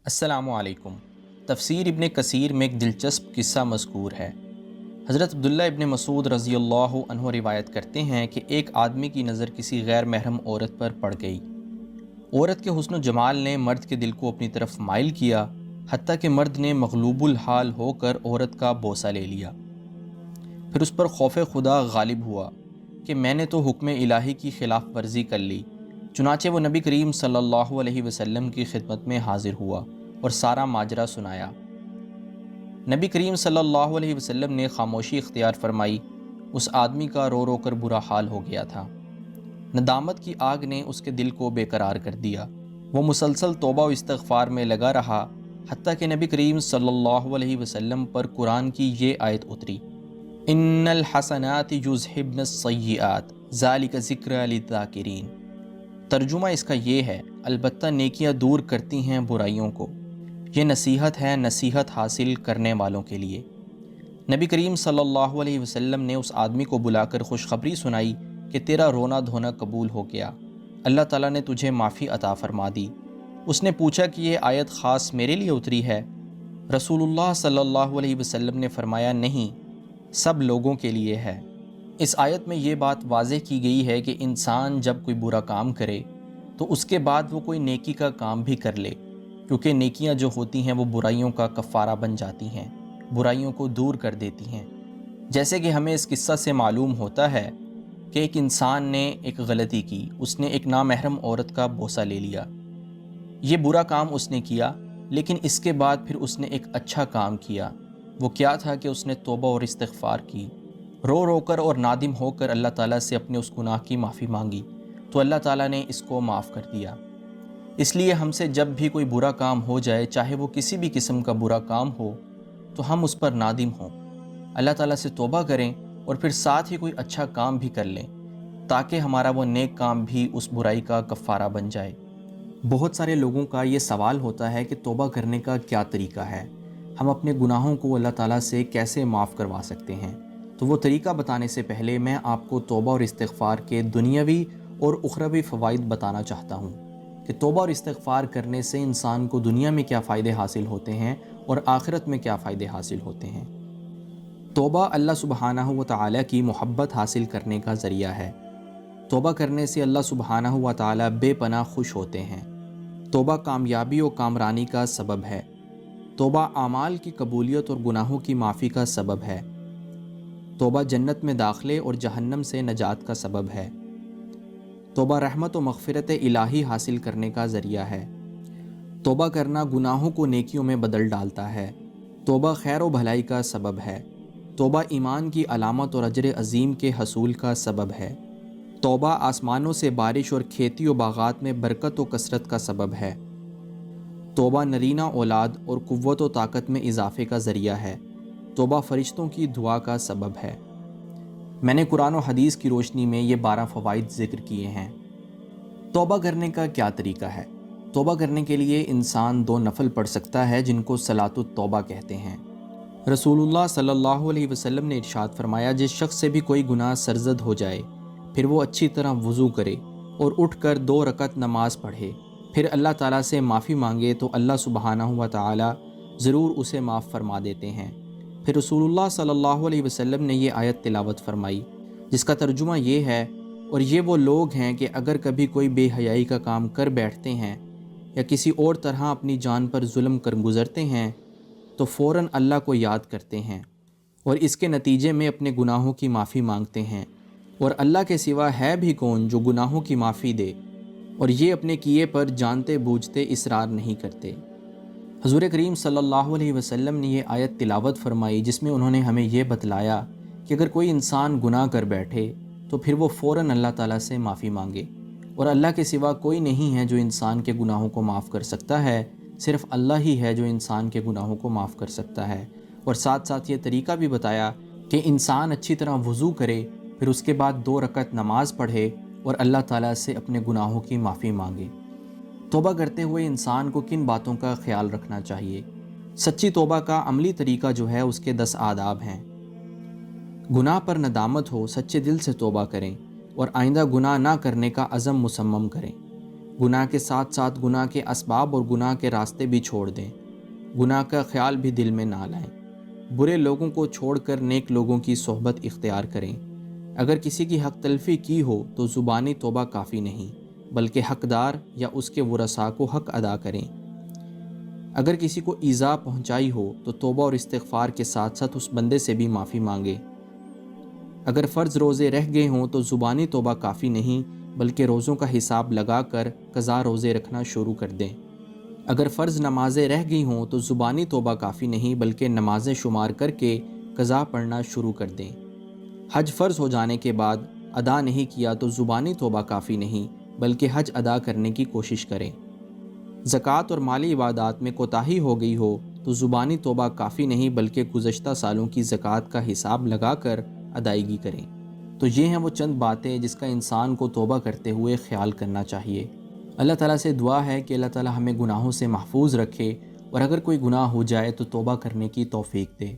السلام علیکم۔ تفسیر ابن کثیر میں ایک دلچسپ قصہ مذکور ہے۔ حضرت عبداللہ ابن مسعود رضی اللہ عنہ روایت کرتے ہیں کہ ایک آدمی کی نظر کسی غیر محرم عورت پر پڑ گئی۔ عورت کے حسن و جمال نے مرد کے دل کو اپنی طرف مائل کیا، حتیٰ کہ مرد نے مغلوب الحال ہو کر عورت کا بوسہ لے لیا۔ پھر اس پر خوف خدا غالب ہوا کہ میں نے تو حکم الہی کی خلاف ورزی کر لی۔ چنانچہ وہ نبی کریم صلی اللہ علیہ وسلم کی خدمت میں حاضر ہوا اور سارا ماجرا سنایا۔ نبی کریم صلی اللہ علیہ وسلم نے خاموشی اختیار فرمائی۔ اس آدمی کا رو رو کر برا حال ہو گیا تھا۔ ندامت کی آگ نے اس کے دل کو بے قرار کر دیا۔ وہ مسلسل توبہ و استغفار میں لگا رہا، حتیٰ کہ نبی کریم صلی اللہ علیہ وسلم پر قرآن کی یہ آیت اتری: ان الحسنات یذہبن السیئات ذالک ذکری للذاکرین۔ ترجمہ اس کا یہ ہے، البتہ نیکیاں دور کرتی ہیں برائیوں کو، یہ نصیحت ہے نصیحت حاصل کرنے والوں کے لیے۔ نبی کریم صلی اللہ علیہ وسلم نے اس آدمی کو بلا کر خوشخبری سنائی کہ تیرا رونا دھونا قبول ہو گیا، اللہ تعالیٰ نے تجھے معافی عطا فرما دی۔ اس نے پوچھا کہ یہ آیت خاص میرے لیے اتری ہے؟ رسول اللہ صلی اللہ علیہ وسلم نے فرمایا، نہیں، سب لوگوں کے لیے ہے۔ اس آیت میں یہ بات واضح کی گئی ہے کہ انسان جب کوئی برا کام کرے تو اس کے بعد وہ کوئی نیکی کا کام بھی کر لے، کیونکہ نیکیاں جو ہوتی ہیں وہ برائیوں کا کفارہ بن جاتی ہیں، برائیوں کو دور کر دیتی ہیں۔ جیسے کہ ہمیں اس قصہ سے معلوم ہوتا ہے کہ ایک انسان نے ایک غلطی کی، اس نے ایک نامحرم عورت کا بوسہ لے لیا۔ یہ برا کام اس نے کیا، لیکن اس کے بعد پھر اس نے ایک اچھا کام کیا۔ وہ کیا تھا کہ اس نے توبہ اور استغفار کی، رو رو کر اور نادم ہو کر اللہ تعالیٰ سے اپنے اس گناہ کی معافی مانگی، تو اللہ تعالیٰ نے اس کو معاف کر دیا۔ اس لیے ہم سے جب بھی کوئی برا کام ہو جائے، چاہے وہ کسی بھی قسم کا برا کام ہو، تو ہم اس پر نادم ہوں، اللہ تعالیٰ سے توبہ کریں اور پھر ساتھ ہی کوئی اچھا کام بھی کر لیں، تاکہ ہمارا وہ نیک کام بھی اس برائی کا کفارہ بن جائے۔ بہت سارے لوگوں کا یہ سوال ہوتا ہے کہ توبہ کرنے کا کیا طریقہ ہے، ہم اپنے گناہوں کو اللہ تعالیٰ سے کیسے معاف کروا سکتے ہیں؟ تو وہ طریقہ بتانے سے پہلے میں آپ کو توبہ اور استغفار کے دنیاوی اور اخروی فوائد بتانا چاہتا ہوں کہ توبہ اور استغفار کرنے سے انسان کو دنیا میں کیا فائدے حاصل ہوتے ہیں اور آخرت میں کیا فائدے حاصل ہوتے ہیں۔ توبہ اللہ سبحانہ و تعالیٰ کی محبت حاصل کرنے کا ذریعہ ہے۔ توبہ کرنے سے اللہ سبحانہ و تعالیٰ بے پناہ خوش ہوتے ہیں۔ توبہ کامیابی و کامرانی کا سبب ہے۔ توبہ اعمال کی قبولیت اور گناہوں کی معافی کا سبب ہے۔ توبہ جنت میں داخلے اور جہنم سے نجات کا سبب ہے۔ توبہ رحمت و مغفرت الہی حاصل کرنے کا ذریعہ ہے۔ توبہ کرنا گناہوں کو نیکیوں میں بدل ڈالتا ہے۔ توبہ خیر و بھلائی کا سبب ہے۔ توبہ ایمان کی علامت اور اجر عظیم کے حصول کا سبب ہے۔ توبہ آسمانوں سے بارش اور کھیتی و باغات میں برکت و کثرت کا سبب ہے۔ توبہ نرینہ اولاد اور قوت و طاقت میں اضافے کا ذریعہ ہے۔ توبہ فرشتوں کی دعا کا سبب ہے۔ میں نے قرآن و حدیث کی روشنی میں یہ 12 فوائد ذکر کیے ہیں۔ توبہ کرنے کا کیا طریقہ ہے؟ توبہ کرنے کے لیے انسان 2 نفل پڑھ سکتا ہے، جن کو صلاۃ التوبہ کہتے ہیں۔ رسول اللہ صلی اللہ علیہ وسلم نے ارشاد فرمایا، جس شخص سے بھی کوئی گناہ سرزد ہو جائے، پھر وہ اچھی طرح وضو کرے اور اٹھ کر 2 رکعت نماز پڑھے، پھر اللہ تعالیٰ سے معافی مانگے، تو اللہ سبحانہ و تعالیٰ ضرور اسے معاف فرما دیتے ہیں۔ پھر رسول اللہ صلی اللہ علیہ وسلم نے یہ آیت تلاوت فرمائی، جس کا ترجمہ یہ ہے، اور یہ وہ لوگ ہیں کہ اگر کبھی کوئی بے حیائی کا کام کر بیٹھتے ہیں یا کسی اور طرح اپنی جان پر ظلم کر گزرتے ہیں تو فوراً اللہ کو یاد کرتے ہیں اور اس کے نتیجے میں اپنے گناہوں کی معافی مانگتے ہیں، اور اللہ کے سوا ہے بھی کون جو گناہوں کی معافی دے، اور یہ اپنے کیے پر جانتے بوجھتے اصرار نہیں کرتے۔ حضور کریم صلی اللہ علیہ وسلم نے یہ آیت تلاوت فرمائی، جس میں انہوں نے ہمیں یہ بتلایا کہ اگر کوئی انسان گناہ کر بیٹھے تو پھر وہ فوراً اللہ تعالیٰ سے معافی مانگے، اور اللہ کے سوا کوئی نہیں ہے جو انسان کے گناہوں کو معاف کر سکتا ہے، صرف اللہ ہی ہے جو انسان کے گناہوں کو معاف کر سکتا ہے۔ اور ساتھ ساتھ یہ طریقہ بھی بتایا کہ انسان اچھی طرح وضو کرے، پھر اس کے بعد 2 رکعت نماز پڑھے اور اللہ تعالیٰ سے اپنے گناہوں کی معافی مانگے۔ توبہ کرتے ہوئے انسان کو کن باتوں کا خیال رکھنا چاہیے؟ سچی توبہ کا عملی طریقہ جو ہے اس کے 10 آداب ہیں۔ گناہ پر ندامت ہو، سچے دل سے توبہ کریں اور آئندہ گناہ نہ کرنے کا عزم مصمم کریں۔ گناہ کے ساتھ ساتھ گناہ کے اسباب اور گناہ کے راستے بھی چھوڑ دیں، گناہ کا خیال بھی دل میں نہ لائیں، برے لوگوں کو چھوڑ کر نیک لوگوں کی صحبت اختیار کریں۔ اگر کسی کی حق تلفی کی ہو تو زبانی توبہ کافی نہیں، بلکہ حقدار یا اس کے ورثاء کو حق ادا کریں۔ اگر کسی کو ایذا پہنچائی ہو تو توبہ اور استغفار کے ساتھ ساتھ اس بندے سے بھی معافی مانگے۔ اگر فرض روزے رہ گئے ہوں تو زبانی توبہ کافی نہیں، بلکہ روزوں کا حساب لگا کر قضا روزے رکھنا شروع کر دیں۔ اگر فرض نمازیں رہ گئی ہوں تو زبانی توبہ کافی نہیں، بلکہ نمازیں شمار کر کے قضا پڑھنا شروع کر دیں۔ حج فرض ہو جانے کے بعد ادا نہیں کیا تو زبانی توبہ کافی نہیں، بلکہ حج ادا کرنے کی کوشش کریں۔ زکوٰۃ اور مالی عبادات میں کوتاہی ہو گئی ہو تو زبانی توبہ کافی نہیں، بلکہ گزشتہ سالوں کی زکوٰۃ کا حساب لگا کر ادائیگی کریں۔ تو یہ ہیں وہ چند باتیں جس کا انسان کو توبہ کرتے ہوئے خیال کرنا چاہیے۔ اللہ تعالیٰ سے دعا ہے کہ اللہ تعالیٰ ہمیں گناہوں سے محفوظ رکھے، اور اگر کوئی گناہ ہو جائے تو توبہ کرنے کی توفیق دے۔